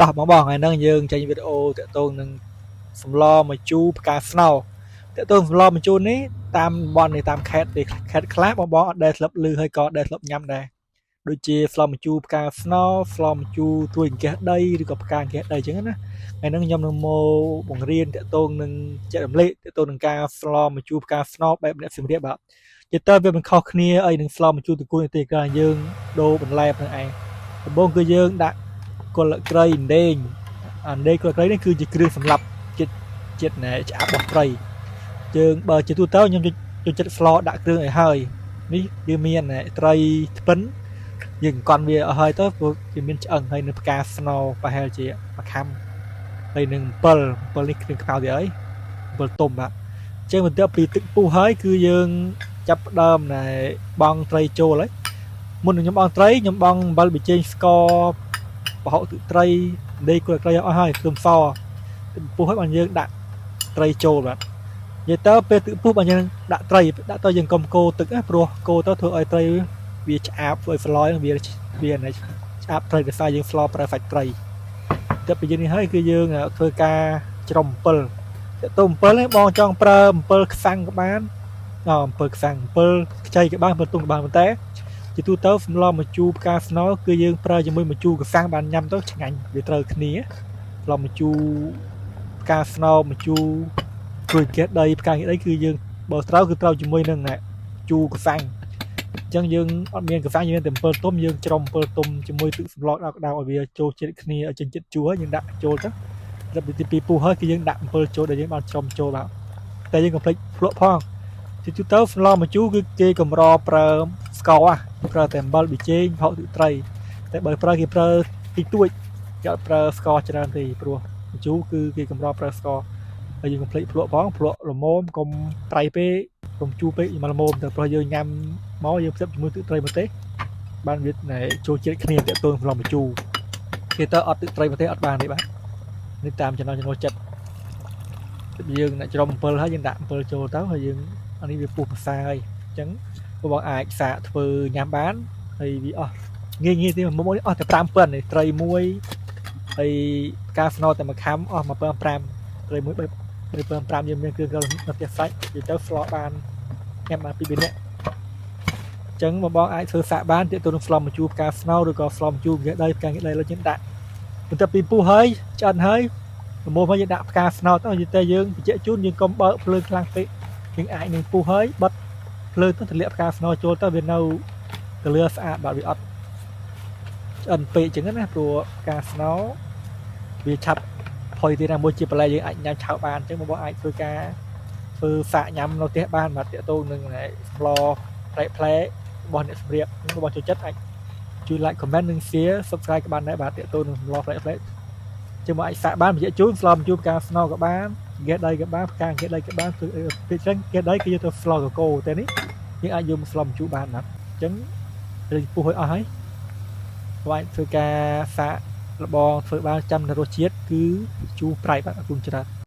តោះបងថ្ងៃហ្នឹងយើងចេញវីដេអូតាក់ទងនឹងសម្លម្ជូរផ្កាស្នោតាក់ទងសម្លម្ជូរនេះតាមបននេះតាមខេត្តខ្លះបងអត់ដែលធ្លាប់ឮហើយក៏ដែលធ្លាប់ញ៉ាំដែរដូចជាស្លម្ជូរផ្កាស្នោស្លម្ជូរទួយអង្គាសដីឬក៏ផ្កាអង្គាសដីអញ្ចឹងណាថ្ងៃហ្នឹងខ្ញុំនឹងមកបង្រៀនតាក់ទងនឹងចែករំលែកតាក់ទងនឹងការស្លម្ជូរផ្កាស្នោបែបអ្នកសម្រៀបបាទជាតើវាមិនខុសគ្នាអីនឹងស្លម្ជូរតកូនទេគឺយើងដូរបន្លែនឹងឯងដំបូងគឺយើងដាក់គល់ក្រៃដេងដេងគល់ក្រៃនេះគឺជាគ្រឿងសម្រាប់ចិត្តណែឆ្អាបរបស់ត្រីយើងបើជាទូទៅខ្ញុំចូលចិត្តស្លដាក់គ្រឿងឲ្យហើយនេះវាមានត្រីថ្ពិនយើងកន់វាឲ្យហើយទៅព្រោះវាមានឆ្អឹងហើយនៅផ្កាស្នោប្រហែលជាមួយខាំហើយនឹង7នេះគ្រឿងខ្មៅវាអី7ទុំបាទអញ្ចឹងបន្ទាប់ពីទឹកពុះហើយគឺយើងចាប់ផ្ដើមណែបង់ត្រីចូលហើយមុននឹងខ្ញុំបង់ត្រីខ្ញុំបង់អំបិលប៊ីចេងស្ករប្រហុកទឹកត្រីដេកគល់ត្រីអស់ហើយខ្ទឹមសទឹកពុះហើយបានយើងដាក់ត្រីចូលបាទនិយាយទៅពេលទឹកពុះបានយើងដាក់ត្រីដាក់ទៅយើងកុំកូរទឹកណាព្រោះកូរទៅធ្វើឲ្យត្រីវាឆ្អាបធ្វើឲ្យស្លវាឆ្អាបត្រីដោយសារយើងស្លប្រើសាច់ត្រីតែពីយើងនេះហើយគឺយើងធ្វើការច្រំអំពិលទៅអំពិលនេះបងចង់ប្រើអំពិលខ្សាំងក៏បានអំពិលខ្សាំងអំពិលខ្ចីក៏បានអំពិលទុំក៏បានប៉ុន្តែជាទូទៅសម្លម្ជូរផ្កាស្នោគឺយើងប្រើជាមួយម្ជូរខ្សាំងបានញ៉ាំទៅឆ្ងាញ់វាត្រូវគ្នាសម្លម្ជូរផ្កាស្នោម្ជូរទួយអង្គាសដីផ្កាអង្គាសដីគឺយើងបើត្រូវគឺត្រូវជាមួយនឹងជូរខ្សាំងអញ្ចឹងយើងអត់មានខ្សាំងយើងមានតែអំពិលទុំយើងច្រំអំពិលទុំជាមួយទឹកសម្លក្តៅឲ្យវាចូលជាតិគ្នាឲ្យចេញជាតិជូរហើយយើងដាក់ចូលទៅដល់ពីពុះហើយគឺយើងដាក់អំពិលចូលដែលយើងបានច្រំចូលបាទតែយើងកុំភ្លេចភ្លក់ផងទីទៅសម្លម្ជូរគឺគេកម្រប្រើស្ករប្រើតែអំបិលប៊ីចេងប្រហុកទឹកត្រីតែបើប្រើគេប្រើតិចតួចគេអត់ប្រើស្ករច្រើនទេព្រោះម្ជូរគឺគេកម្រប្រើស្ករហើយយើងកុំភ្លេចភ្លក់ផងភ្លក់ល្មមកុំប្រៃពេកកុំជូរពេកមកល្មមតែព្រោះយើងញ៉ាំមកយើងផ្សិបជាមួយទឹកត្រីម្ទេសបានវាចូលជាតិគ្នាតាក់ទងសម្លម្ជូរគេទៅអត់ទឹកត្រីម្ទេសអត់បានទេបាទនេះតាមចំណង់ចិត្តយើងអ្នកច្រំអំពិលហើយយើងដាក់អំពិលចូលទៅហើយយើងអានេះវាពុះភាសាហើយអញ្ចឹងបងអាចសាកធ្វើញ៉ាំបានហើយវាអស់ងាយទេមួយនេះអស់តែ5ប៉ុណ្ណេះត្រីមួយហើយផ្កាស្នោតែមួយខាំអស់1.5ត្រីមួយ3.5យើងមានគ្រឿងក្រៅនៅផ្ទះសាច់និយាយទៅស្លបានញ៉ាំបាន2 3នាក់អញ្ចឹងបងអាចធ្វើសាកបានទាក់ទងនឹងស្លម្ជូរផ្កាស្នោឬក៏ស្លម្ជូរផ្កាដីលើយើងដាក់បន្ទាប់ពីពុះហើយឆ្អិនហើយប្រមូលមកយើងដាក់ផ្កាស្នោទៅយតែយើងបញ្ជាក់ជូនយើងកុំបើកភ្លើងខ្លាំងពេកយើងអាចនឹងពុះហើយបិទភ្លើងទៅទម្លាក់ផ្កាស្នោចូលទៅវានៅកលឿស្អាតបាទវាអត់ឆ្អិនពេកអញ្ចឹងណាព្រោះផ្កាស្នោវាឆាប់ផុយទៀតណាមួយជាបន្លែយើងអាចញ៉ាំឆៅបានអញ្ចឹងបងអាចធ្វើការធ្វើសាកញ៉ាំនៅផ្ទះបានបាទតាក់ទងនឹងស្លផ្លែរបស់អ្នកសម្រៀបរបស់ចូលចិត្តអាចជួយ like comment និង share subscribe ក៏បានដែរបាទតាក់ទងនឹងស្លផ្លែជាមកអាចសាកបានបញ្ជាក់ជូនស្លម្ជូរផ្កាស្នោក៏បានអង្គាសដីក៏បានផ្កាអង្គាសដីក៏បានគឺពេលចឹងអង្គាសដីគឺយកទៅស្លកកូតែនេះយើងអាចយកមកស្លម្ជូរបានណាអញ្ចឹងយើងពុះឲ្យអស់ហើយបងធ្វើការសាកលបងធ្វើបានចាំនៅរសជាតិគឺជូរប្រៃបាទអរគុណច្រើន